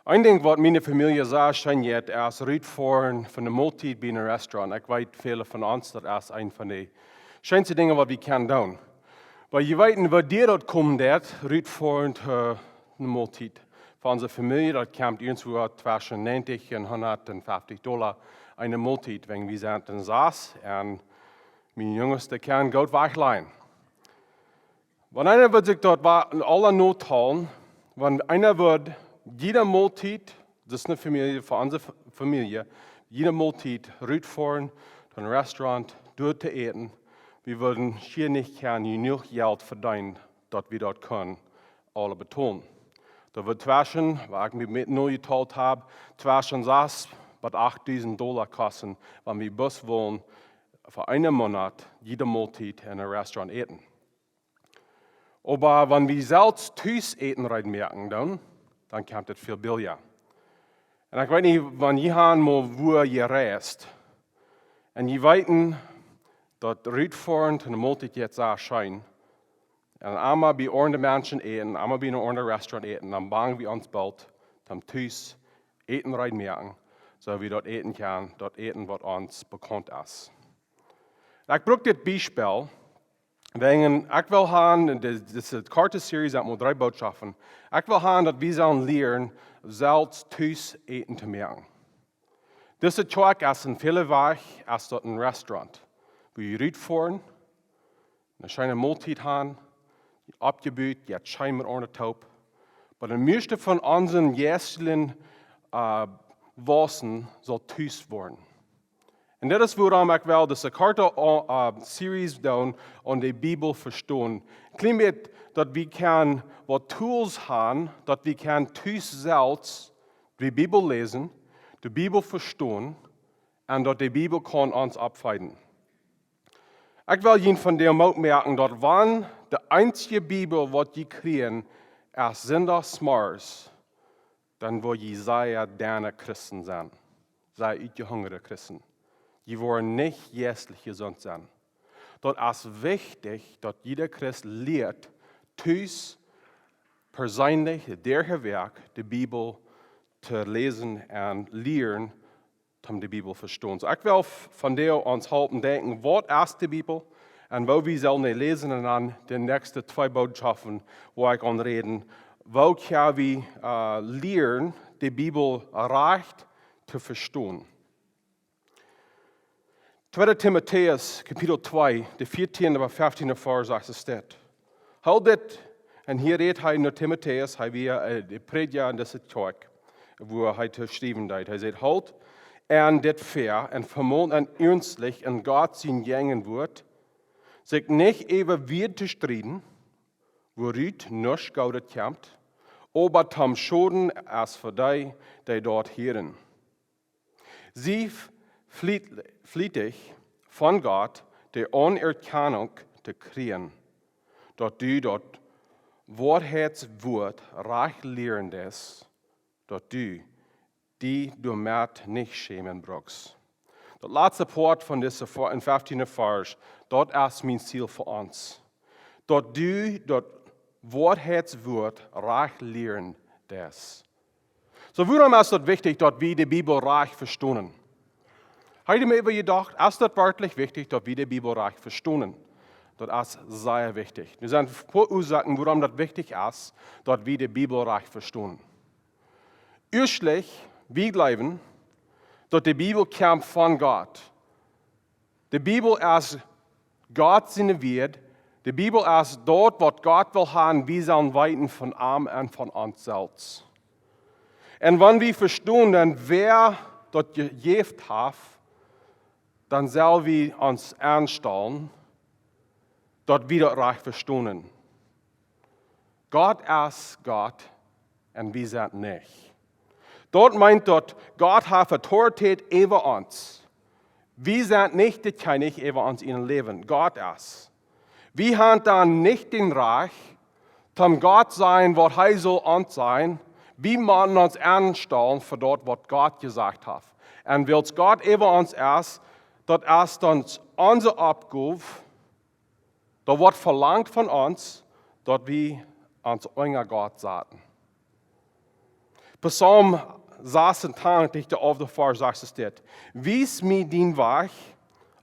Ein Ding, was meine Familie sagt, scheint jetzt erst rüberfahren von der Multit bei einem Restaurant. Ich weiß, viele von uns, das ist ein von den schönsten Dingen, was wir können tun. Weil je weiter wir dir dort kommen, rüberfahren zu einer Multit. Für unsere Familie, das kommt irgendwo zwischen 90 und $150 eine Multit, wenn wir sind in Saas und mein jüngster kann gut wegleihen. Wenn einer wird sich dort in aller Not holen, wenn einer wird jede Multit, das ist eine Familie, für unsere Familie, jede Multit rüberfahren zu einem Restaurant, dort zu essen. Wir würden hier nicht genug Geld verdienen, dass wir dort können, alle betonen. Da wird zwischen, was ich mit neu geteilt habe, zwischen das, was $8.000 kosten, wenn wir Bus wollen, für einen Monat jede Multit in einem Restaurant essen. Aber wenn wir selbst Tüß essen merken, dann kommt es viel billiger. Und ich weiß nicht, wenn ihr mal wo ihr reist, und ihr weiten, dort rüberfahren zu einer Multit jetzt sehr schön, und einmal bei anderen Menschen essen, einmal bei einem anderen Restaurant essen, dann bangen wir uns bald, dann Tüß essen merken, so wir dort essen können, dort essen, was uns bekannt ist. Ich brauche das Beispiel, wegen, ich will haben, das ist eine Kartenserie, mit 3 Botschaften. Ich will haben, dass wir sollen lernen, selbst Tüß essen zu merken. Das ist ein viele Weg als dort ein Restaurant. Wo wir rüberfahren, eine schöne Multit haben, abgebüht, jetzt schein mit ohne Taub. Aber der meiste von unseren jährlichen Wassen soll Tüß werden. Und das ist, worum ich will, dass die Karte-Series und die Bibel verstehen. Klein bisschen, dass wir können, Tools haben, dass wir können Tüß selbst die Bibel lesen, die Bibel verstehen und dass die Bibel kann uns abfeiden. Ich will Ihnen von dem auch merken, dass wenn die einzige Bibel, was Sie kriegen, ist Sonntagsmorgens, dann will Jesaja deine Christen sein. Sei ich hungrige Christen. Die wollen nicht jährlich gesund sein. Dort ist wichtig, dass jeder Christ lehrt, Tüß persönlich, der Werk, die Bibel zu lesen und lernen, um die Bibel zu verstehen. So, ich will von dir uns halten denken, was ist die Bibel und wo wir sollen lesen und dann die nächsten 2 Botschaften, wo ich reden, wo können wir lernen, die Bibel recht zu verstehen. 2. Timotheus, Kapitel 2, der 14. bis 15. Vers sagt es steht. Haltet, und hier redet er nur Timotheus, er wir die Prediger in dieser Kirche, wo er heute geschrieben hat. Er sagt, halt an das fair und vermont an ernstlich in Gott sein Gängen wird, sich nicht über wir zu streiten, worüt nicht gaudet kämpft, aber tam Schoden als für die dort hören. Sie flietig von Gott die Anerkennung zu kriegen, dass du dort Wahrheitswort reich lernst, dass du die Dummheit nicht schämen brauchst. Das letzte Wort von dieser 15. Vers, dort ist mein Ziel für uns. Dass du dort Wahrheitswort reich lernst. So, warum ist es wichtig, dass wir die Bibel reich verstehen? Heute mir über gedacht, ist das wirklich wichtig, dass wir die Bibel reich verstehen? Das ist sehr wichtig. Wir sind vor Ursachen, warum das wichtig ist, dass wir die Bibel reich verstehen. Erstlich, wir glauben, dass die Bibel kommt von Gott. Die Bibel ist Gott seine Wert. Die Bibel ist dort, was Gott will haben, wir sollen weiten von ihm und von uns selbst. Und wenn wir verstehen, dann wer dort gegeben hat, dann sollen wir uns anstellen, dass wir das reich verstehen. Gott ist Gott und wir sind nicht. Dort meint dort, Gott hat Autorität über uns. Wir sind nicht die König über uns in Leben. Gott ist. Wir haben dann nicht den Reich, zum Gott sein, was er soll uns sein. Wir müssen uns anstellen für dort, was Gott gesagt hat. Und weil Gott über uns ist, das ist dann unsere Aufgabe, da wird verlangt von uns, dass wir uns Unger Gott sagen. Psalm 86 of de vers 6 staat. Wies mij dien weg,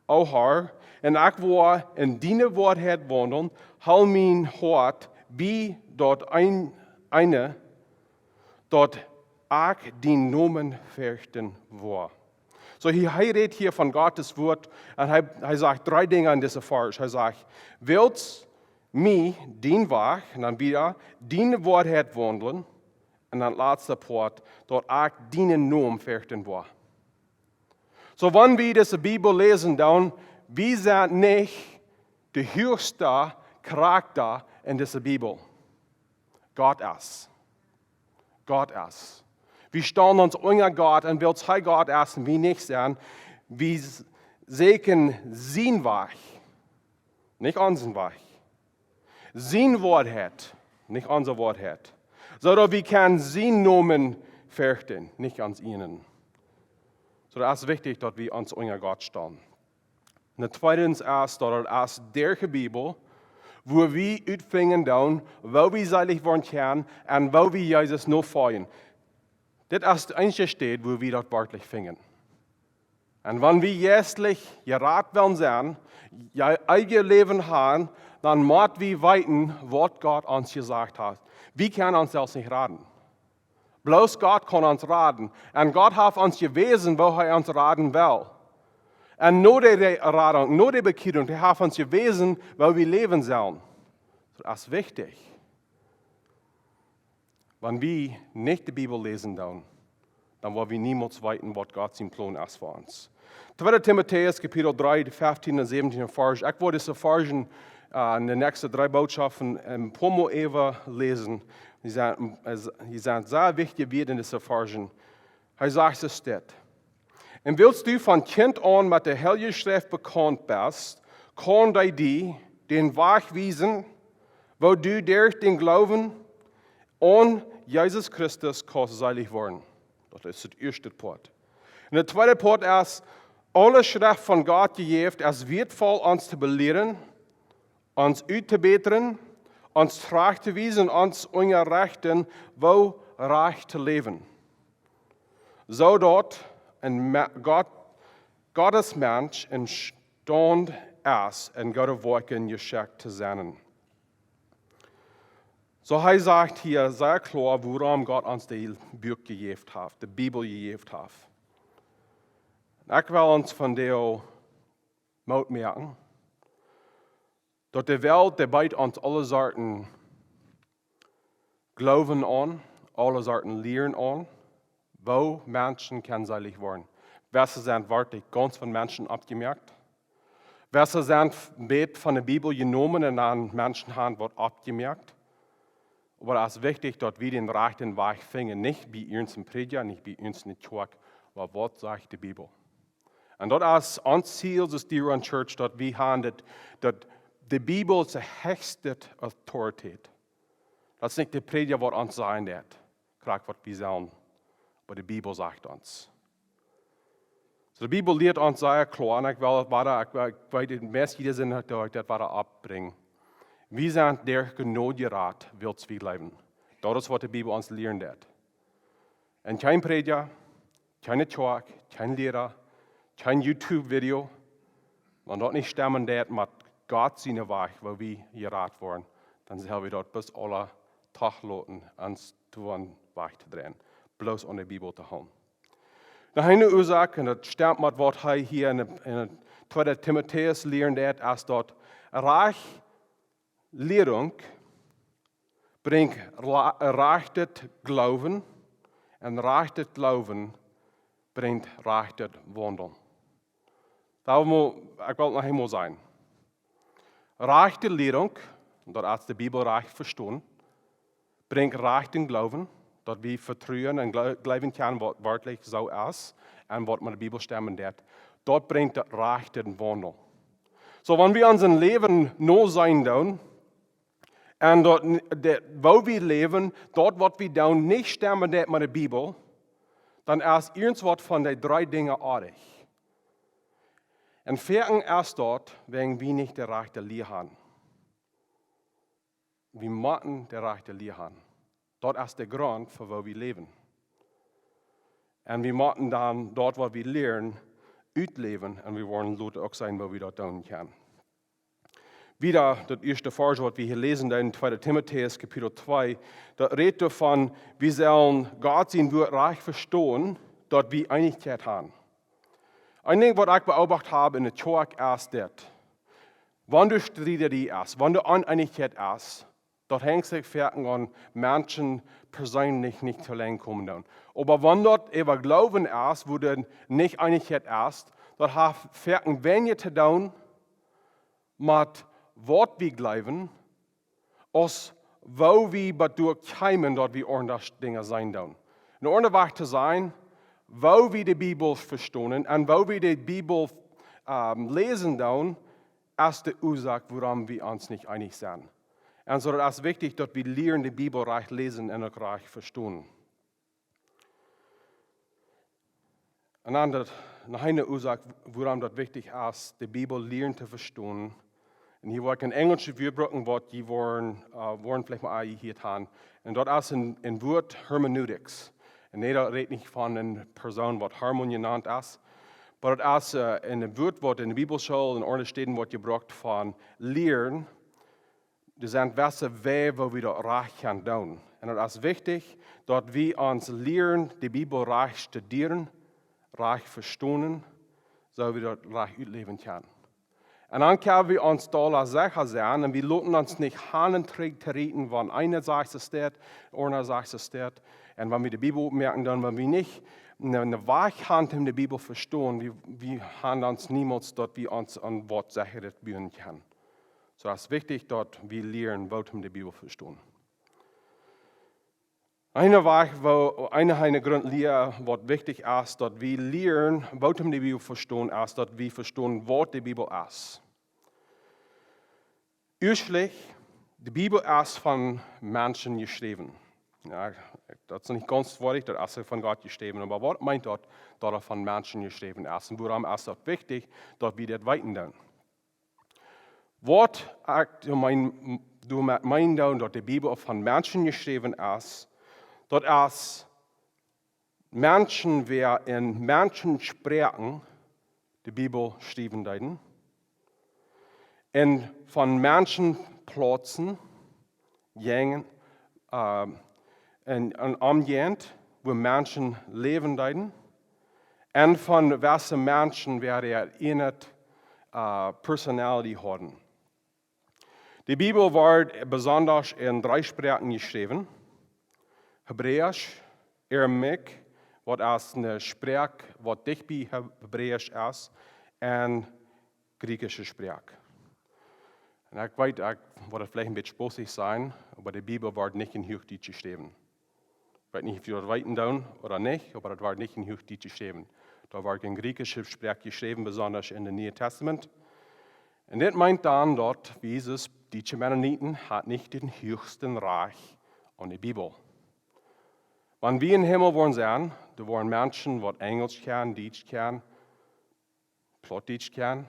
o Heer, en ik wil in die woordheid wandelen, hou mijn hart bij dat eine, dat ik die nomen vechten wil. So hij redt hier van Gottes woord en hij zegt 3 dingen in deze vers. Hij zegt, wilt mij dien weg, en dan weer die woordheid wandelen, en dan laatste part, dat ik die noem vechten wil. So wanneer we deze Bibel lezen, dan, we zijn niet de hoogste karakter in deze Bibel. God is. God is. We staan ons onder God en wil hij God is en we niet zijn. We zeker zijn weg, niet onze weg. Zijn woordheid, niet onze woordheid. Zodat we kan zijn nomen vechten, niet ans ihnen. So dat is wichtig dat we ons onder God staan. En het tweede is dat het als der Bibel, wo we uitvingen dan, waar we seilig worden gaan en waar we Jezus nog volgen. Dit is de enige stad, wo we dat werkelijk vingen. En wanneer we juistlich geraad willen zijn, je eigen leven gaan, dan moeten we weten wat God ons gezegd heeft. We kunnen ons zelfs niet raden. Bloos God kan ons raden. En God heeft ons gewezen waar hij ons raden wil. En na de rading, na de bekering, hij heeft ons gewezen waar we leven zullen. Dat is wichtig. Wanneer we niet de Bibel lezen dan willen we niemals weten wat God zijn plan is voor ons. 2 Timotheus, kapitel 3, de 15 en 17 vers. Ik wil deze versen in de nächste 3 boodschappen een paar even lezen. Die zijn zeer wichtig weer in deze versen. Hij zegt zo dit. En willst du van kind aan met de Heilige Schrift bekend bist, kan hij den Weg wijzen, wo du durch den Glauben aan Jezus Christus kannst seilig worden. Dat is het eerste poort. En het tweede poort is, alle Schrift van God gegeven is wertvoll ons te beleren, ons uit te beteren, ons traag te wijzen, ons onder rechten, wo recht te leven. Zodat een Gottes mens in stand is en Gottes werken geschikt te zijn. So hij zegt hier sehr klar, waarom God ons de Buch gegeven heeft, de Bibel gegeven heeft. Ik wil ons van deel moet merken, dat de wereld die biedt ons alle soorten geloven aan, alle soorten leren aan, wo Menschen kan seilig worden. Welche zijn wirklich ganz von Menschen abgemerkt? Welche zijn beet van de Bibel genomen en aan Menschen haben wordt abgemerkt? Aber es ist wichtig, dass wir den rechten Weg finden, nicht bei uns im Prediger, nicht bei uns in der Kirche, aber was sagt die Bibel? Und das ist unser Ziel, als die Church, dass wir haben, dass die Bibel ist die höchste Autorität. Das ist nicht der Prediger, was uns sagen wird, was wir sagen, aber die Bibel sagt uns. So, die Bibel lehrt uns sehr klar, und ich will den meisten jeder Sinn, das abbringen. Wir sind der Gnade Rat, willst wir leben. Das ist, was die Bibel uns lernt hat. Und kein Prediger, keine Talk, kein Lehrer, kein YouTube-Video, wenn dort nicht stemmen wird mit Gott seine Weg, wo wir geraten worden, dann sollen wir dort bis alle Tag lassen, uns zu einem Weg zu drehen. Bloß an der Bibel zu haben. Noch eine Ursache, und das stimmt mit was er hier in 2 Timotheus lernt hat, ist dort reich Lehrung bringt rechtet Glauben en rechtet Glauben bringt rechtet Wandel. Ik wil nog eenmaal zijn. Rechte Lehrung, dat is de Bibel Racht verstaan, bringt rechten Glauben, dat we vertrouwen en geloven kunnen wat werkelijk zo is en wat met de Bibel stemmen deed. Dat bringt dat rechten Wandel. So, wenn wir unser Leben nur sein doen, en dat wo we leven, dort wat we doen, niet stemmen met de Bibel, dan is iets wat van die 3 dingen aardig. En vierten is dat, wegen we niet de rechte Leer haben. We moeten de rechte Leer haben. Dat is de grond voor waar we leven. Und wir müssen dann dort, wo wir lernen, uitleben. Und wir wollen Leute auch sein, wo wir das tun können. Wieder das erste Vers, was wir hier lesen, in 2. Timotheus, Kapitel 2, da redet davon, wir sollen Gott sein Wort reich verstehen, dort wir Einigkeit haben. Ein Ding, was ich beobachtet habe in der Kirche, ist das. Wenn du Streit hast, wenn du Uneinigkeit hast, dort hängt sich Ferken an Menschen persönlich nicht zu lang kommen. Aber wenn dort über Glauben ist, wo du nicht Einigkeit ist, dort hat Ferken weniger zu tun mit Wort wir glauben, als wo wir durchkommen, dort wie ordentlich Dinge sein tun. In Ordnung zu sein, wo wir die Bibel verstehen und wo wir die Bibel lesen tun, ist die Ursache, warum wir uns nicht einig sind. Und so ist es wichtig, dass wir lernen, die Bibel recht lesen und auch recht verstehen. Und dann noch eine Ursache, warum das wichtig ist, die Bibel lernen zu verstehen. Und hier war ein englisches Wort, was die wollen vielleicht mal hier haben. Und dort ist ein Wort Hermeneutics. Und jeder redet nicht von einer Person, was Harmon genannt ist. Aber das ist ein Wort, was in der Bibelschule in Ordnung steht, was gebraucht von Lehren. Das sind Wege, wo wir das recht tun können. Und das ist wichtig, dass wir uns lernen, die Bibel recht studieren, recht verstehen, so wir das recht ausleben können. Und dann können wir uns da sicher sein und wir lassen uns nicht handenträgt treten, wenn einer sagt, es steht, einer sagt, es steht. Und wenn wir die Bibel merken, dann, wenn wir nicht eine Weichhand in der Bibel verstehen, wir haben uns niemals dort, wie uns an Wort sicher bühren können. So es ist wichtig, dass wir lernen, was wir die Bibel verstehen. Eine Grundlehre, was wichtig ist, dass wir lernen, was wir die Bibel verstehen, ist, dass wir verstehen, was die Bibel ist. Ursprünglich, die Bibel ist von Menschen geschrieben. Ja, das ist nicht ganz wortwörtlich, das ist von Gott geschrieben. Aber was meint das, dass er von Menschen geschrieben ist? Und warum ist das wichtig, dass wir das weiterdenken? Was du meinst, dass die Bibel von Menschen geschrieben ist, dass Menschen, wer in Menschen sprechen, die Bibel schreiben werden, und von Menschen Plätzen, gängen, und umgehend, wo Menschen leben werden, und von welchen Menschen wer eine Personality haben. Die Bibel wird besonders in 3 Sprachen geschrieben. Hebräisch, Aramäisch, was ist eine Sprache, was dicht bei Hebräisch ist, und griechische Sprache. Und ich weiß, ich würde vielleicht ein bisschen spaßig sein, aber die Bibel wird nicht in Hochdeutsch geschrieben. Ich weiß nicht, ob wir das weiten tun oder nicht, aber das wird nicht in Hochdeutsch geschrieben. Da wird in griechischer Sprache geschrieben, besonders in dem Neuen Testament. Und das meint dann dort, wie Jesus, die Mennoniten hat nicht den höchsten Reich an die Bibel. Wenn wir im Himmel wollen sein, da wollen Menschen, die Englisch kennen, Deutsch kennen, Plattdeutsch kennen,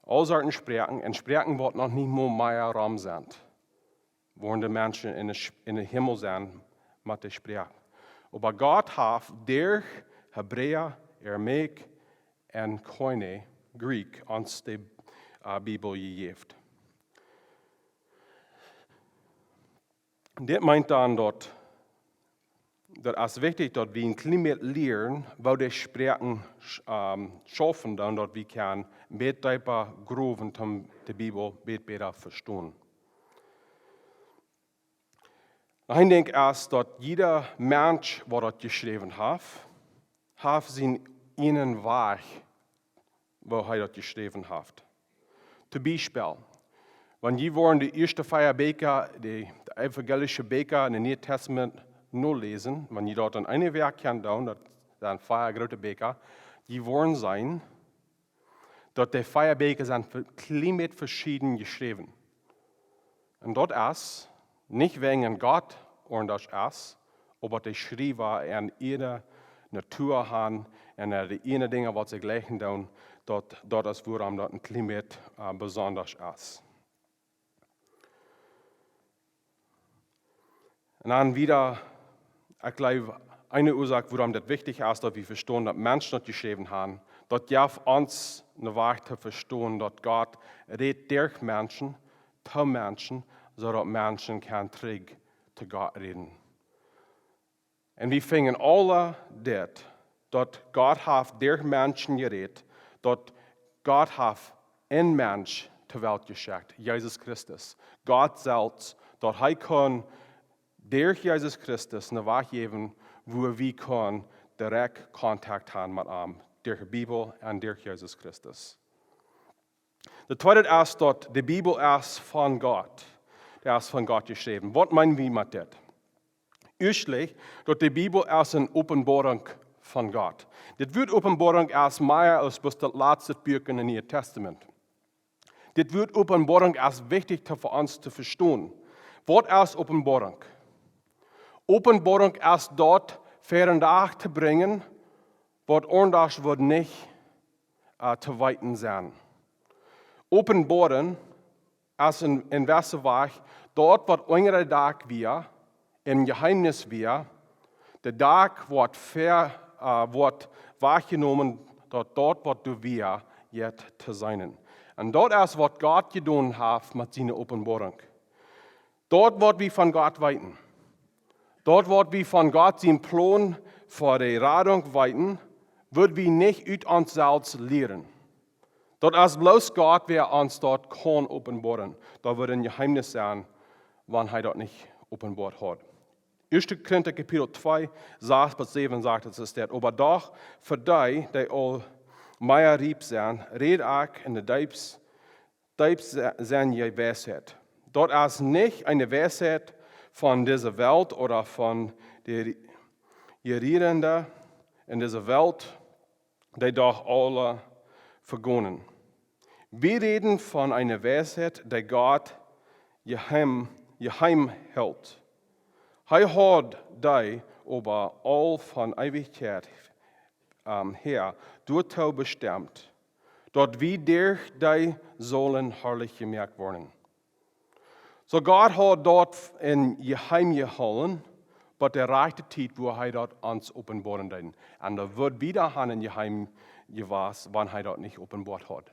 all solchen Sprachen, und Sprachen, die noch nicht mal mehr Raum sind, wollen die Menschen in den Himmel sein mit der Sprache. Aber Gott hat durch Hebräer, Aramäisch und Koine, Greek, uns die Bibel gegeben. Das meint dann dort, dass es wichtig ist, dass wir ein Klima lernen, wo die Sprachen schaffen, dann dort wir können mit tiefer Gruben die Bibel besser verstehen. Ich denke erst, dass jeder Mensch, der das geschrieben hat seinen inneren Weg, wo er das geschrieben hat. Zum Beispiel, wenn wir wollen die ersten 4 Bücher, die evangelischen Bücher in dem Neuen Testament nur lesen, wenn ihr dort an eine Werk kennt, das sind 4 große Bücher, die wollen sein, dass die 4 Bücher sind komplett verschieden geschrieben. Und dort ist, nicht wegen Gott und das ist, aber die Schreiber in ihrer Natur haben und die eine Dinge, was sie gleichen tun, dort ist, woran das ein Klima besonders ist. Und dann wieder, ich glaube, eine Ursache, warum das wichtig ist, dass wir verstehen, dass Menschen nicht geschrieben haben. Dass ja uns eine Wahrheit zu verstehen, dass Gott redet durch Menschen, zu Menschen, sodass Menschen kann zurück zu Gott reden. Und wir fingen alle das, dass Gott hat durch Menschen geredet, dass Gott hat ein Mensch zur Welt geschickt, Jesus Christus. Gott selbst, dass er kann durch Jesus Christus eine Wahrheit geben, wo wir können direkt Kontakt haben mit ihm, durch die Bibel und durch Jesus Christus. Der zweite ist, dass die Bibel ist von Gott. Der ist von Gott geschrieben. Was meinen wir mit das? Erstlich, dass die Bibel ist eine Offenbarung von Gott. Das wird Offenbarung erst mehr als bis das letzte Buch im Neuen Testament. Das wird Offenbarung erst wichtig für uns zu verstehen. Was ist Offenbarung? Offenbarung ist dort verandert zu bringen, was anders wird nicht zu weiten sein. Offenbarung ist in welcher Weise dort, was unsere Tag wir, im Geheimnis wir, der Tag wird wahrgenommen, dort wird du wir jetzt zu sein. Und dort ist, was Gott getan hat mit seiner Offenbarung. Dort wird wir von Gott weiten. Dort wird wir von Gott seinen Plan für die Rettung weiten, wird wir nicht aus uns selbst lehren. Dort ist bloß Gott, wer uns dort kann offenbaren. Da wird ein Geheimnis sein, wann er dort nicht offenbart hat. 1. Quentin Kapitel 2, 6 bis 7 sagt es das. Aber doch für die all mehr rieb sind, red ich in der Deibs sein je Weisheit. Dort ist nicht eine Weisheit von dieser Welt oder von der Regierenden in dieser Welt, die doch alle vergonnen. Wir reden von einer Weisheit, die Gott geheim hält. Er hat die über all von Ewigkeit her durchzu bestimmt, dort wir durch die sollen herrlich gemerkt werden. So Gott hat dort in Geheim gehalten, aber der rechte Zeit, wo er dort uns offenbaren wird. Und da wird wieder in Geheim gewesen, wann er dort nicht offenbart hat.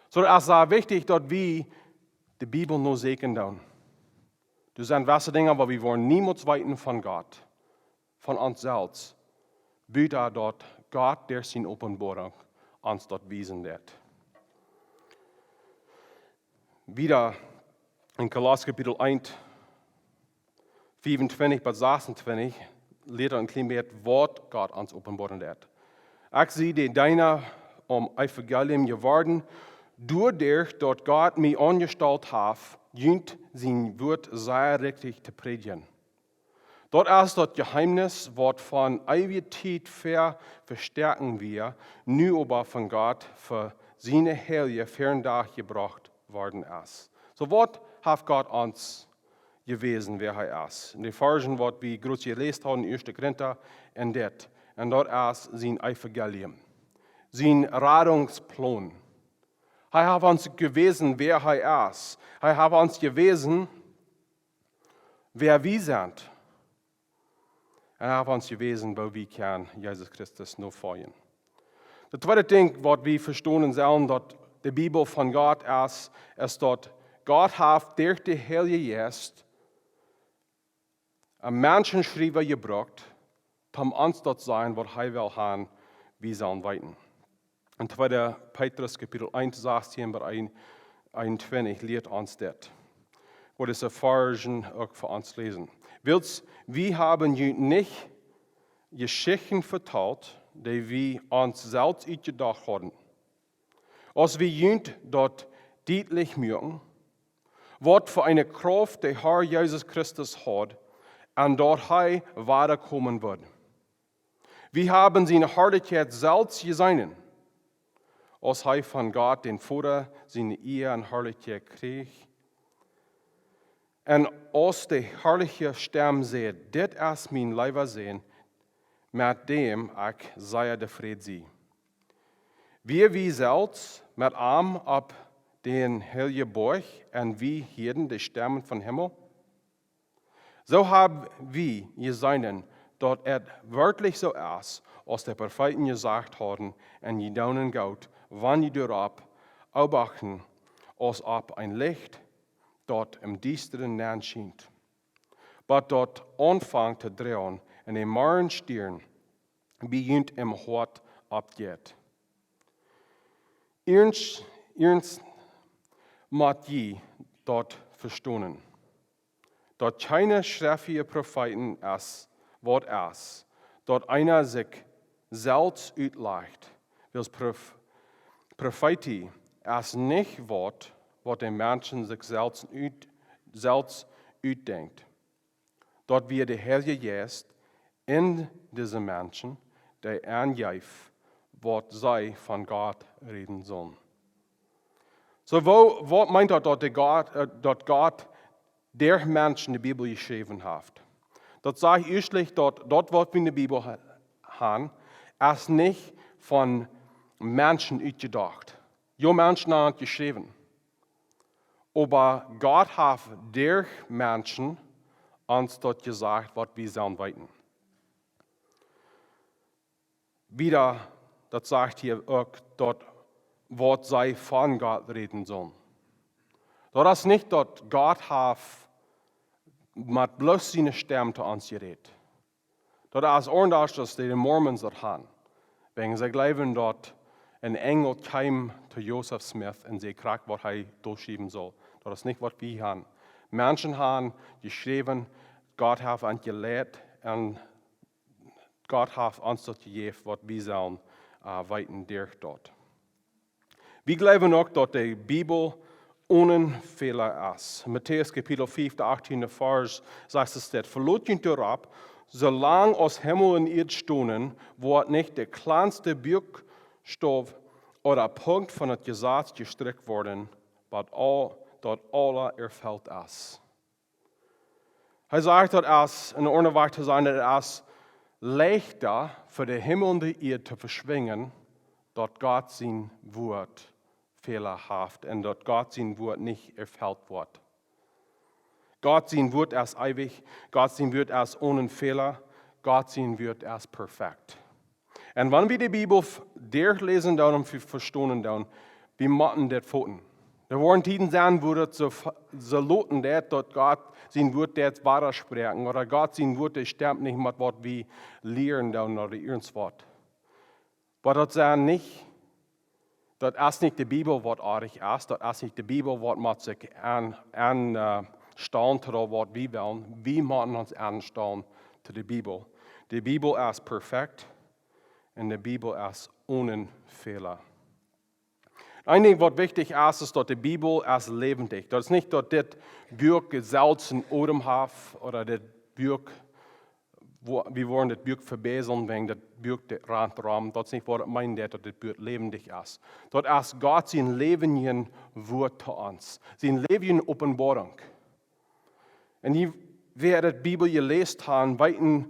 So es ist sehr wichtig, dass wir die Bibel nur segnen. Das sind gewisse Dinge, aber wir wollen niemals weiten von Gott, von uns selbst. Bitte dort Gott, der seine Offenbarung uns dort wiesen wird. Wieder in Kolosser Kapitel 1, 25 bis 26, lehrt ein klein bisschen, was Gott uns offenbaren wird. Ich sehe die deiner Evangelium geworden, dadurch, dass Gott mich angestellt hat, jünt sein Wort sehr richtig zu predigen. Dort ist das Geheimnis, was von Ewigkeit verstärken wir, nur aber von Gott für seine Heilige Ferndach gebracht worden ist. So was hat Gott uns gewesen, wer er ist. In den Versen, was wir groß gelesen haben, in 1. Korinther, und das. Und dort ist sein Evangelium, sein Rettungsplan. Er hat uns gewesen, wer er ist. Er hat uns gewesen, wer wir sind. Er hat uns gewesen, wo wir können Jesus Christus nur folgen. Das zweite Ding, was wir verstehen sollen, dass die Bibel von Gott ist dass Gott hat durch die Heilige Geist einen Menschenschreiber gebracht, um uns dort sein, was er will haben, wir sollen weiten. In 2. Petrus Kapitel 1, 16 bis 21 lehrt uns das. Wo das Versen auch für uns lesen. Wir haben nicht Geschichten vertraut, die wir uns selbst gedacht haben. Als wir jünt dort deutlich merken, was für eine Kraft der Herr Jesus Christus hat, und dort er weiterkommen wird. Wir haben seine Herrlichkeit selbst gesehen, als er von Gott, den Vater, seine Ehe und Herrlichkeit krieg. Und als der herrliche Stern seht, das ist mein Leiber sehen, mit dem ich sehr zufrieden sei. Wir selbst mit Arm ab den heiligen Berg und wie Hirten die Sternen vom Himmel. So haben wir gesehen, dass es wirklich so ist, als der Propheten gesagt haben, und je daunen gaut, wann je darauf aufwachen, als ob ein Licht dort im düsteren Nacht schient. Aber dort anfängt zu drehen, und der Morgenstern beginnt im Hort abgeht. Ernst macht je dort verstonen. Dort keine schriftliche Propheten ist, was ist. Dort einer sich selbst utleicht. Als Prophetie ist nicht was der Menschen sich selbst utdenkt. Dort wird der Herr Jesus in diesen Menschen, der angreift, was sie von Gott reden sollen. So, wo meint er, dass Gott der Menschen die Bibel geschrieben hat? Das sage ich erstlich, dort, was wir in der Bibel haben, ist nicht von Menschen ausgedacht. Ja, Menschen haben es geschrieben. Aber Gott hat der Menschen uns dort gesagt, was wir sollen weiten. Wieder, das sagt hier auch, dort, was sie von Gott reden sollen. Das ist nicht, dass Gott hat mit bloß seine Stimme zu uns geredet. Das ist anders, dass die Mormons das haben. Wenn sie glauben, dass ein Engel kam zu Joseph Smith und sie fragt, was er durchschieben soll. Das ist nicht, was wir haben. Menschen haben geschrieben, Gott hat uns gelehrt und Gott hat uns das gegeben, was wir sollen weiten durch dort. Wir glauben auch, dass die Bibel ohne Fehler ist. Matthäus Kapitel 5, 18. Vers sagt es dort, verlot ihn darauf, solange aus Himmel und Erde stonen, wo nicht der kleinste Buchstabe oder Punkt von dem Gesetz gestrickt worden, dort alle erfüllt ist. Er sagt, dass es in einer Weise zu sein, dass es leichter für den Himmel und die Erde zu verschwingen, dort Gott sein Wort fehlerhaft und dort Gott sein Wort nicht erfüllt wird. Gott sein Wort ist ewig, Gott sein Wort ist ohne Fehler, Gott sein Wort ist perfekt. Und wenn wir die Bibel durchlesen und verstehen, wir machen das Foten. Da waren Tiden sein, wo das so loten, dass Gott sein Wort das wahrer sprechen oder Gott sein Wort das stimmt nicht mit was wir lernen oder irgendwas. Aber das sagen nicht, das ist nicht die Bibel, was artig ist, das ist nicht die Bibel, was man sich anstellen oder was wir wollen. Wir müssen uns anstellen zu der Bibel. Die Bibel ist perfekt und die Bibel ist ohne Fehler. Ein Ding, was wichtig ist, dass die Bibel ist lebendig. Das ist nicht, dass das Buch gesalzen Odem hat oder das Buch, wir wollen das Buch verbessern, wenn das Buch rantraum. Das ist nicht, was ich meine, dass das Buch lebendig ist. Das ist Gott sein Leben Wort zu uns. Sein Leben Offenbarung. Und wer die Bibel gelesen hat, weiten,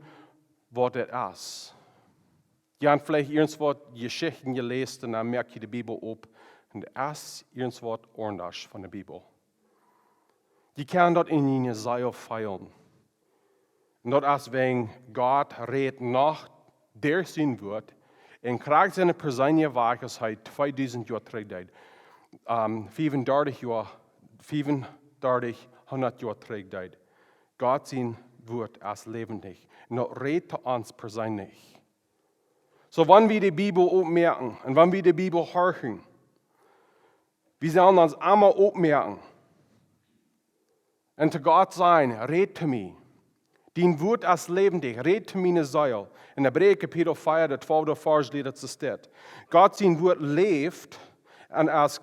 was das ist. Die haben vielleicht irgendwas Geschichten gelesen und dann merkt ihr die Bibel ab. Und das ist irgendwas anders von der Bibel. Die kann dort in ihnen Seil feilen. Und das ist, wenn Gott redet nach der sein wird und kriegt seine persönliche Wahrheit 2000 Jahre zurück. 35 Jahre, 100 Jahre zurück. Gott sein Wort ist lebendig. Und das redet uns persönlich. So, wenn wir die Bibel aufmerken und wenn wir die Bibel horchen, wir sollen uns einmal aufmerken und zu Gott sagen, red zu mir. Dein Wort ist lebendig, red zu meine Seele. In Hebräer Kapitel 4, der 12. Vers steht es dort. Gott sein Wort lebt und ist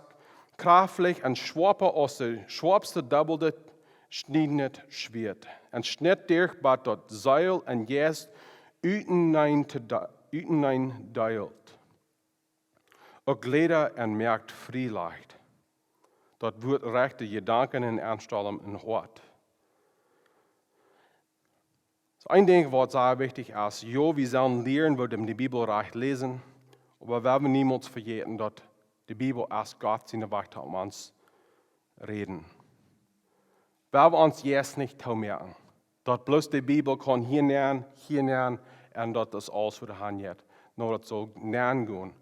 kraftlich und schwapper aus der schwabste doppelte schnittend Schwert. Und schnitt durch bei dort Seil und Geist uitenein deilt. Auch Glieder und merkt Freiheit. Dort wird rechte Gedanken und Anstellungen in Hort. So ein Ding, was sehr wichtig ist, ja, wir sollen lernen, wir die Bibel Racht lesen, aber wir werden niemals vergessen, dass die Bibel ist Gott seine Wahrheit um uns reden. Wir werden uns jetzt nicht merken. Dat bloß die Bibel kann hier nähern, und dat is alles voor de hand hebt. Nou, dat zal nähern gaan.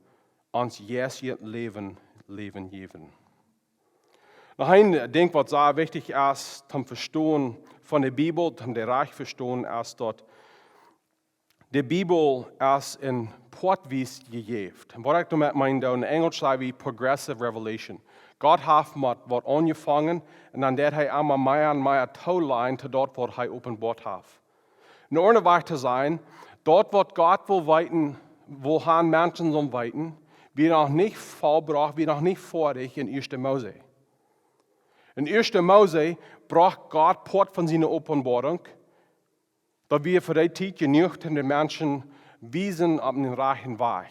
Ons jesje leven geven. Nog een ding wat sehr wichtig ist, zum Verstehen von der Bibel, zum der Reich verstehen, ist, dass die Bibel ist in Portwies gegeben. Und was ich damit meine, in Englisch sagen wir Progressive Revelation. Gott hat mit was angefangen und dann hat er immer mehr und mehr Taulein zu dort, was er offenbart hat. Nur ohne Weich zu sein, dort, was Gott will weiten, wo han Menschen sollen weiten, wir noch nicht vollbracht, wir noch nicht fertig in 1. Mose. In 1. Mose brach Gott Port von seiner Offenbarung, dass wir für die Zeit genug den Menschen wiesen auf den reichen Weg.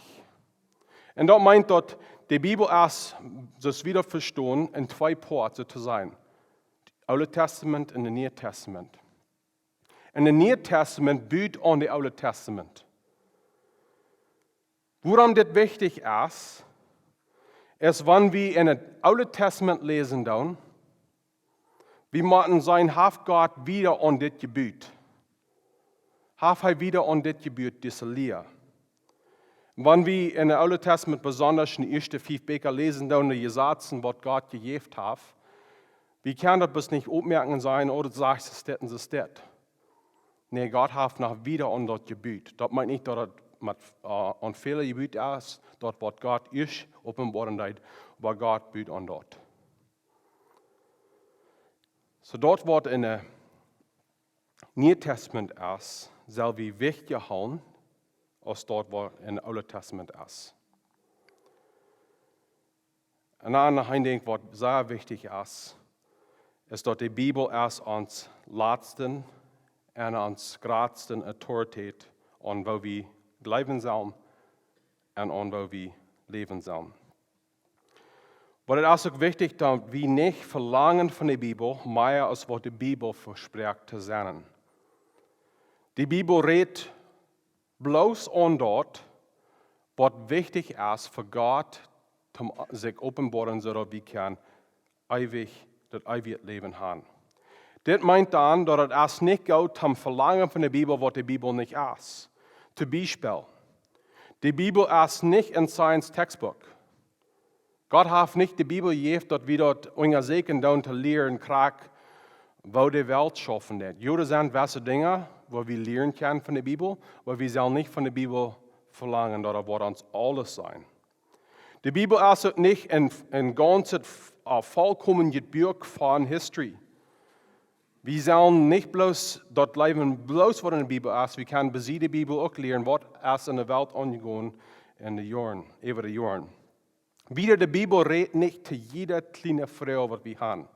Und das meint, dass die Bibel erst, das wieder verstehen, in 2 Parts zu sein. Das Alte Testament und das Neue Testament. Und das Neue Testament baut an das Alte Testament. Woran das wichtig ist, wenn wir in das Alte Testament lesen, dann, wir müssen sein, hat Gott wieder an das Gebot. Hat er wieder an das Gebot, diese Lehre. Wenn wir in das Alte Testament besonders in den ersten 5 Büchern lesen, dann die Gesetze, was Gott gegeben hat, wir können das bis nicht aufmerken sein, oder sagst es das und das. Nee, Gott hat noch wieder an das Gebot. Das meint nicht, dass das mit an viele Gebot ist, dort, was Gott ist, offenbaren hat, aber Gott büt an dort. So dort, was in dem Neuen Testament ist, soll wir wichtiger haben, als dort, was in dem Alten Testament ist. Und dann ein Ding, was sehr wichtig ist, dass die Bibel erst uns letzten und uns größten Autorität an wo wir bleiben sollen und an wo wir leben sollen. Aber es ist auch wichtig, dass wir nicht verlangen von der Bibel mehr, als was die Bibel verspricht zu sein. Die Bibel redet bloß an dort, was wichtig ist für Gott, um sich offenbaren, sodass wir das ewige Leben haben. Das meint dann, dass es nicht geht zum Verlangen von der Bibel, was die Bibel nicht ist. Zum Beispiel, die Bibel ist nicht in Science Textbook. Gott hat nicht die Bibel gegeben, dass wir dort Unger Segen down zu lehren kriegen, wo die Welt schaffen wird. Ja, das sind gewisse Dinge, wo wir lernen können von der Bibel, aber wir sollen nicht von der Bibel verlangen, dass das uns alles sein. Die Bibel ist nicht ein ganzes vollkommenes Buch von History. Wir sollen nicht bloß dort bleiben, bloß was in der Bibel ist. Wir können bei der Bibel auch lernen, was ist in der Welt angegangen in den Jahren, über die Jahre. Wieder die Bibel redet nicht zu jeder kleinen Frau, was wir haben.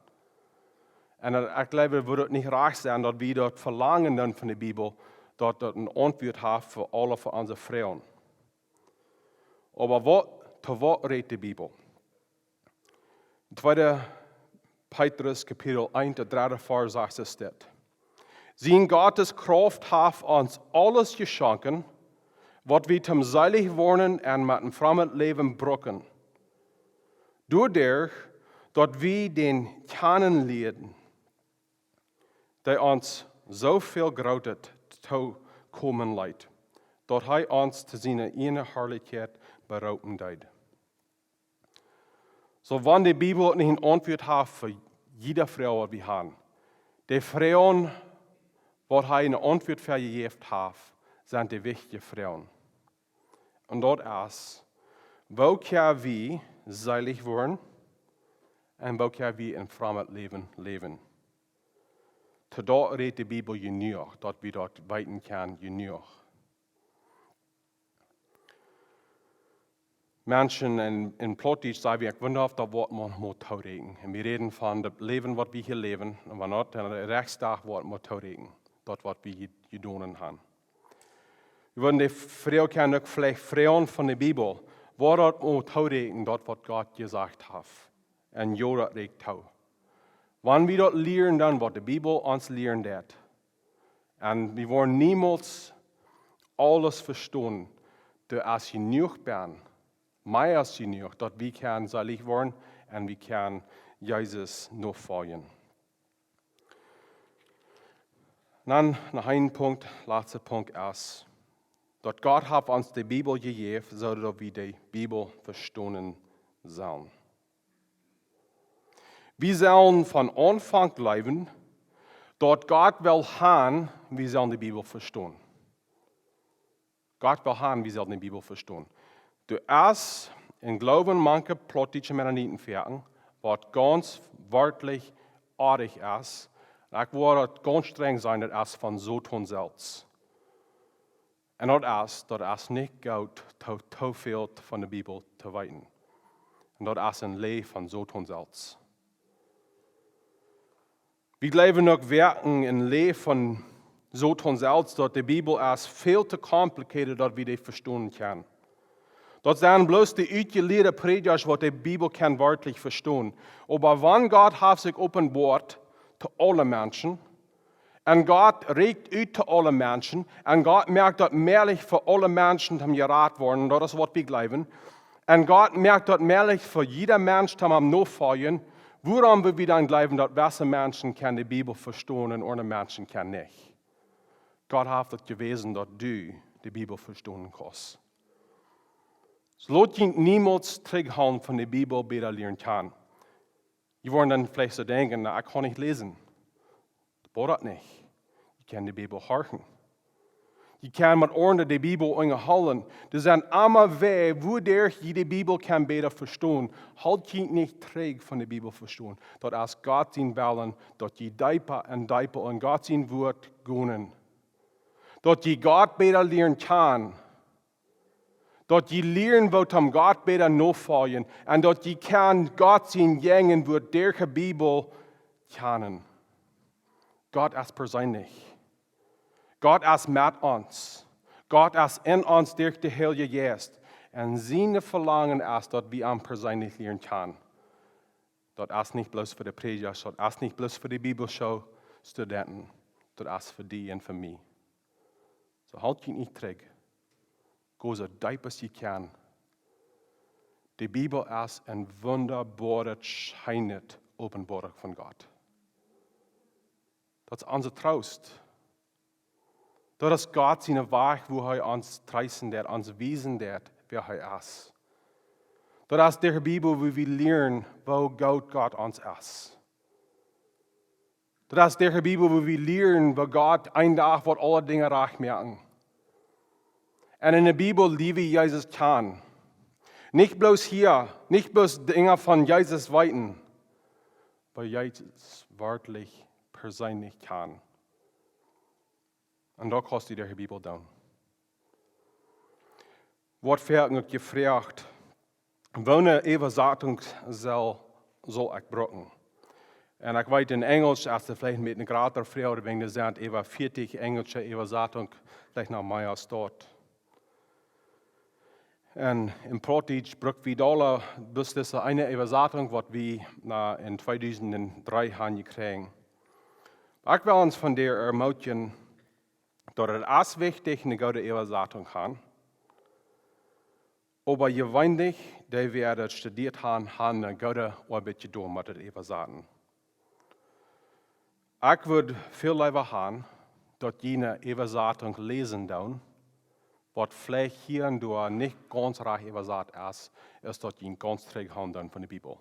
Und ich glaube, es würde nicht recht sein, dass wir dort verlangen dann von der Bibel, dass dort eine Antwort haben für alle von unseren Frauen. Aber zu was redet die Bibel? 2. Petrus, Kapitel 1, der 3. Vers sagt es das. Sein Gottes Kraft hat uns alles geschenkt, was wir zum selig worden und mit dem fremden Leben brücken. Dadurch, dass wir den kennenlernen, der uns so viel Großes zu kommen leid, dass er uns zu seiner einen Herrlichkeit berauben hat. So, wenn die Bibel nicht eine Antwort hat für jede Frau, die wir haben, die Frauen, die er eine Antwort für gegeben hat, sind die wichtigen Frauen. Und dort ist, wo können wir selig werden und wo können wir ein fremdes Leben leben. Zu dort redet die Bibel genug, dass wir dort weiten können, genug. Menschen in Plottisch sagen, ich wundere auf das Wort man reden. Und wir reden von dem Leben, was wir hier leben, und wenn nicht, dann der Rechtstag Wort man reden. Das, was wir hier getan haben. Wir würden die Frau kennen, vielleicht Frauen von der Bibel, wo das man reden, das, was Gott gesagt hat. Und ja, das regt auch. Wenn wir das lernen, dann, was die Bibel uns lernt hat. Und wir wollen niemals alles verstehen, dass wir genug bin. Mehr als genug, dass wir können selig werden und wir können Jesus nachfolgen. Dan nog een punt, laatste punt is, dat God heeft ons de Bibel gegeven, zodat we de Bibel verstonen zullen. We zullen van Anfang blijven, dat God wil gaan, we zullen de Bibel verstaan. God wil gaan, we zullen de Bibel verstaan. Du erst in Glauben manche plottische Mennoniten verken, wat ganz wörtlich aardig ist. Ik wil het ganz streng zijn, dat is van zo tun zelfs. En dat is niet goed, te veel van de Bibel te weten. En dat is een leer van zo tun zelfs. We blijven ook werken in leer van zo tun zelfs, dat de Bibel is veel te complicated, dat we die verstaan kunnen. Dat zijn bloos de uitgeleerde predikers, wat de Bibel kan wörtlich verstaan. Aber wann Gott heeft zich openbaart te alle mensen, en God reikt uit te alle mensen, en God merkt dat meerlijk voor alle mensen hem geraad worden, dat is wat we geloven. En God merkt dat meerlijk voor jeder mens hem navolgen, waarom we dan geloven dat welke mensen kan de Bibel verstaan en andere mensen kan niet. God heeft het gewezen dat du de Bibel verstaan kost. Dus laat je niemals terughouden van de Bibel beter leren kan. Je wordt dan vielleicht zo denken, nou, ik kan niet lezen. Dat moet dat niet. Je kan de Bibel horen. Je kan met oren de Bibel ingehouden. Er zijn allemaal wegen, waardoor je de Bibel kan beter verstaan. Houd je niet terug van de Bibel verstaan. Dat als God zijn willen, dat je dieper en dieper in God zijn woord gaan. Dat je God beter leren kan. Dat je leren wat om God beter navolgen. En dat je kan God zijn jengen wordt der Bibel kennen. God is persoonlijk. God is met ons. God is in ons door de Heilige Geest. En zijn verlangen is dat we hem persoonlijk leren kan. Dat is niet bloos voor de predikers, dat is niet bloos voor de Bibelschool studenten. Dat is voor die en voor mij. Zo houd je niet terug. Go zo diep als je kan. De Bibel is een wunderbare, schijnend openbaring van God. Dat is onze troost. Dat is God zijn weg, waar hij ons treisen deed, ons wijzen deed, wie hij is. Dat is de Bibel, waar we leren, hoe goed God ons is. Dat is de Bibel, waar we leren, waar God een dag wordt alle dingen recht maken. En in de Bibel lieve Jezus kan. Niet bloos hier, niet bloos dingen van Jezus weten, maar Jezus wörtlich persoonlijk kan. En dat kost die de Bibel doen. Wat verder ook gevraagd, welke Übersetzung zal ik brokken? En ik weet in Engels, als er vielleicht met een groter Freude wegen, er zijn over 40 Engelse Übersetzungen, vielleicht noch mehr staat. En in Protitsch braucht wir alle bis diese eine Übersetzung, was wir in 2003 haben gekriegt. Ich will uns von der ermutigen, dass es wichtig eine gute Übersetzung haben. Aber gewöhnlich, die wir das studiert haben eine gute Arbeit getan mit der Übersetzung. Ich würde viel lieber haben, dass jene Übersetzung lesen tun, was vielleicht hier und da nicht ganz recht übersetzt ist dass die ganz träge haben von der Bibel.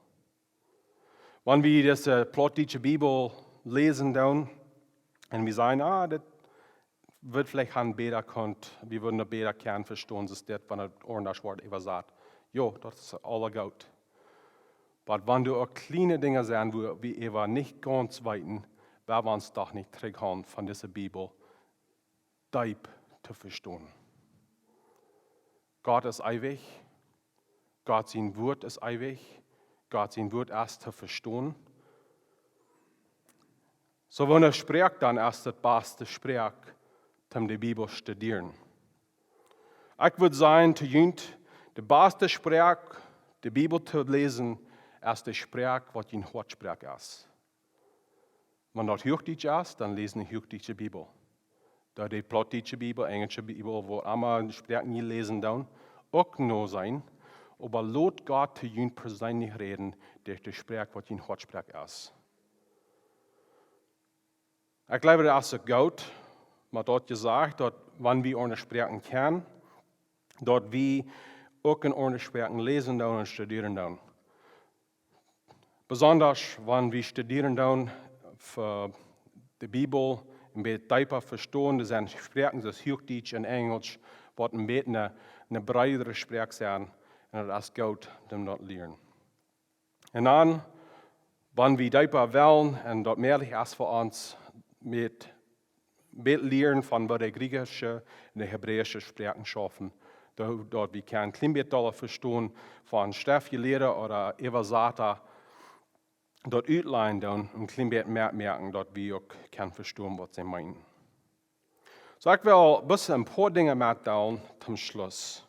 Wenn wir diese plottische Bibel lesen tun, und wir sagen, das wird vielleicht ein besser kommt, wir würden das besser können verstehen, als das, wenn das ordentlich Wort übersetzt. Ja, das ist alles gut. Aber wenn du auch kleine Dinge sehen, wo wir eben nicht ganz weiten, werden wir uns doch nicht träge haben von dieser Bibel, deep zu verstehen. Gott ist ewig. Gott sein Wort ist ewig. Gott sein Wort ist zu verstehen. So wenn spricht, dann ist das beste Sprech, um die Bibel zu studieren. Ich würde sagen, zu jüngst, der beste Sprech, die Bibel zu lesen, ist der Sprech, was ein Hartsprech ist. Wenn das Hochdeutsch ist, dann lesen die Hochdeutsche Bibel. Da die plottische Bibel, englische Bibel, wo einmal Sprachen nie lesen dann, auch nur sein, aber lot Gott zu jün persönlich reden, durch das Sprech, was ein Hartsprech ist. Ich glaube, das ist gut, maar dort gesagt, dort, wann wir ohne Sprachen kennen, dort wir auch in ohne Sprachen lesen und studieren. Besonders, wenn wir studieren für die Bibel, ein bisschen tiefer verstehen, das sind Sprachen, das ist Hochdeutsch und Englisch, was ein bisschen eine breitere Sprache sein, und das ist gut, um dort zu lernen. Und dann, wenn wir tiefer wollen, und dort möglich ist für uns, mit lernen von der griechische und der hebräische Sprachen schaffen, dort wir können ein klein bisschen verstehen von Stiftgelehrer oder Übersetzer, dort uitleiden dan een klein beetje merken dat we ook kunnen verstaan wat ze meinen. So, ich will ein paar Dinge mitnehmen zum Schluss.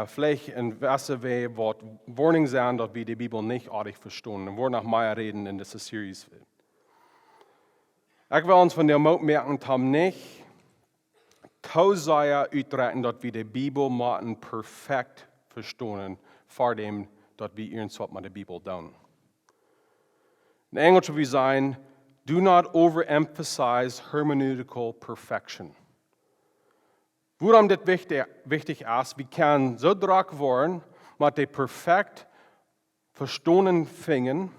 Vielleicht in welcher Weise wird Warnung sein, dass wir die Bibel nicht ordentlich verstehen. Wir wollen noch mehr reden in dieser Serie. Ich will uns von der Mut merken, dass nicht tausend uitreiten, dass wir die Bibel perfekt verstehen, vor dem, dass wir irgendwas mit der Bibel tun. In Englisch würde ich sagen, do not overemphasize hermeneutical perfection. Warum das wichtig ist, wir können so drauf werden, mit der perfekt verstanden fingen,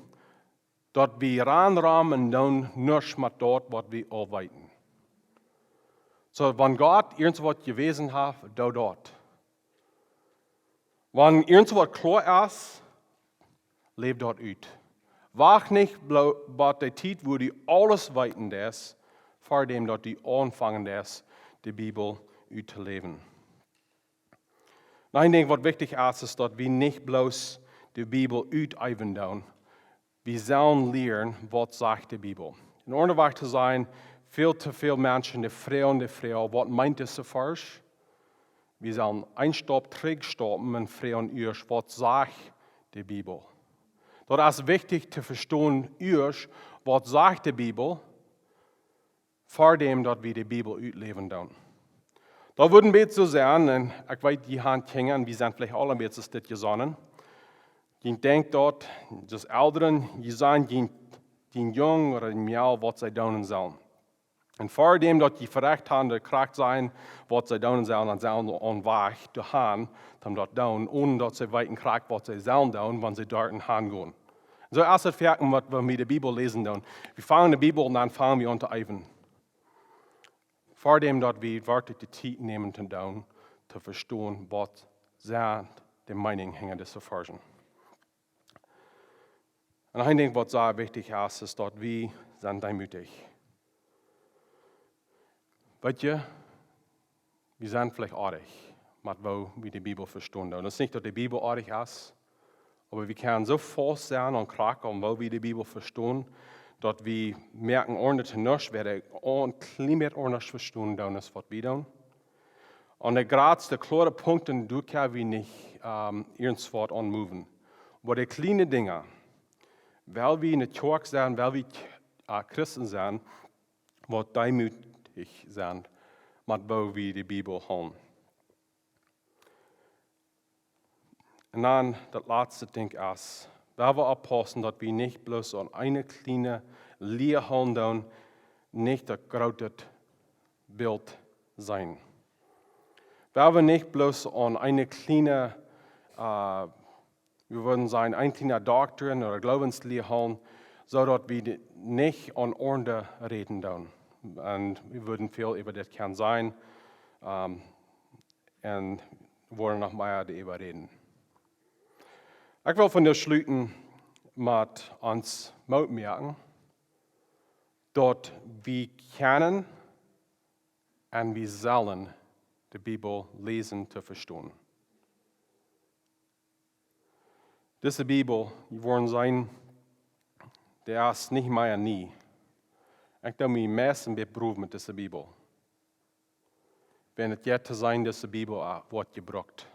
dass wir ranrahmen und dann nicht mit dort, was wir arbeiten. So, wenn Gott irgendwas gewesen hat, dort. Wenn irgendwas klar ist, lebt dort aus. Wacht nicht bei der Zeit, wo die alles weiten ist, vor dem, dass die anfangen ist, die Bibel zu leben. Ich denke, was wichtig ist, dass wir nicht bloß die Bibel uiteiven tun. Wir sollen lernen, was sagt die Bibel. In Ordnung zu sein, viel zu viele Menschen, die Frau, was meint es so falsch? Wir sollen ein Stopp zurückstoppen und fragen, was sagt die Bibel? Das ist wichtig zu verstehen, was sagt die Bibel, vor dem, dass wir die Bibel ausleben tun. Da würden wir so sein, und ich weiß, die Handkinder, wir sind vielleicht alle ein bisschen das gesonnen. Die denken dort, das Älteren, die sagen, die Jungen oder die Mädchen, was sie tun sollen. Und vor dem, dass die verrecht haben, der Kraft sein, was sie tun sollen, dann sollen sie on Weg dahin, um dort tun, ohne dass sie weiten Kraft, was sie sollen tun, wenn sie dort hingehen. So erst das Ferken, was wir mit der Bibel lesen tun. Wir fangen die Bibel und dann fangen wir an zu eifen. Vor dem, dass wir wirklich die Zeit nehmen zu tun, zu verstehen, was die Meinung hinter das zu forschen. Und ein Ding, was sehr wichtig ist, ist, dass wir sind demütig. Weißt ihr, wir sind vielleicht artig, mit wo wir die Bibel verstehen. Und es ist nicht, dass die Bibel artig ist, aber wir können so fest sein und kraken, wo wir die Bibel verstehen, dass wir merken, ordentlich nicht, werden ein klein bisschen ordentlich verstehen, das was wir tun. Und gerade die klaren Punkte, du kannst wir nicht irgendwas anmoven. Aber die kleinen Dinge, weil wir in der Kirche sind, weil wir Christen sind, was demütig sind, mit wo wir die Bibel haben. Und dann das letzte Ding ist, weil wir aufpassen, dass wir nicht bloß an eine kleine Lehr haben, nicht das große Bild sein. Weil wir nicht bloß an eine kleine, wir würden sagen, ein kleiner Doktrin oder Glaubenslehre haben, so dass wir nicht an Orte reden tun. Und wir würden viel über das kann sein und wollen noch mehr darüber reden. Ich will von der Schlüten mit uns merken, dass wir kennen und wir sollen die Bibel lesen zu verstehen. Diese Bibel, die wollen sein, der ist nicht mehr nie. Ich habe mich meistens beprobt mit dieser Bibel. Wenn es jetzt zu sein, diese Bibel wird gebraucht.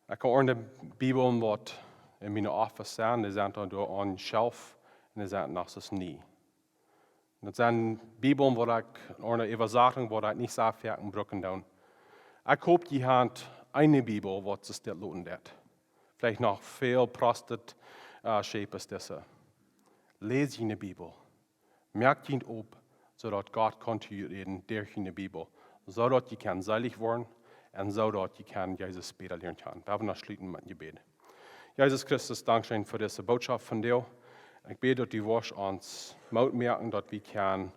Ich habe eine Bibel, die in meinem Office sind, die sind da on shelf und die sind noch so nie. Das sind Bibeln, wo ich eine Übersetzung, wo ich nicht so viel brauchen kann. Ich hoffe, die haben eine Bibel, die sich das lohnt. Vielleicht noch viel prostet Shape als diese. Lese eine Bibel. Merkt ihn ob, zodat Gott kan te je reden durch in de Bibel. Zodat je kan seilig worden en zodat je kan Jezus beter leren kennen. We hebben nog sluiten met je beden. Jezus Christus, dankzij voor deze boodschap van jou. Ik bid dat u ons moet merken dat we kan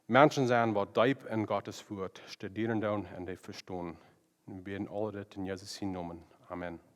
Menschen zijn wat diep in Gottes woord studeren doen en die verstaan. We bidden alle dit in Jezus' naam. Amen.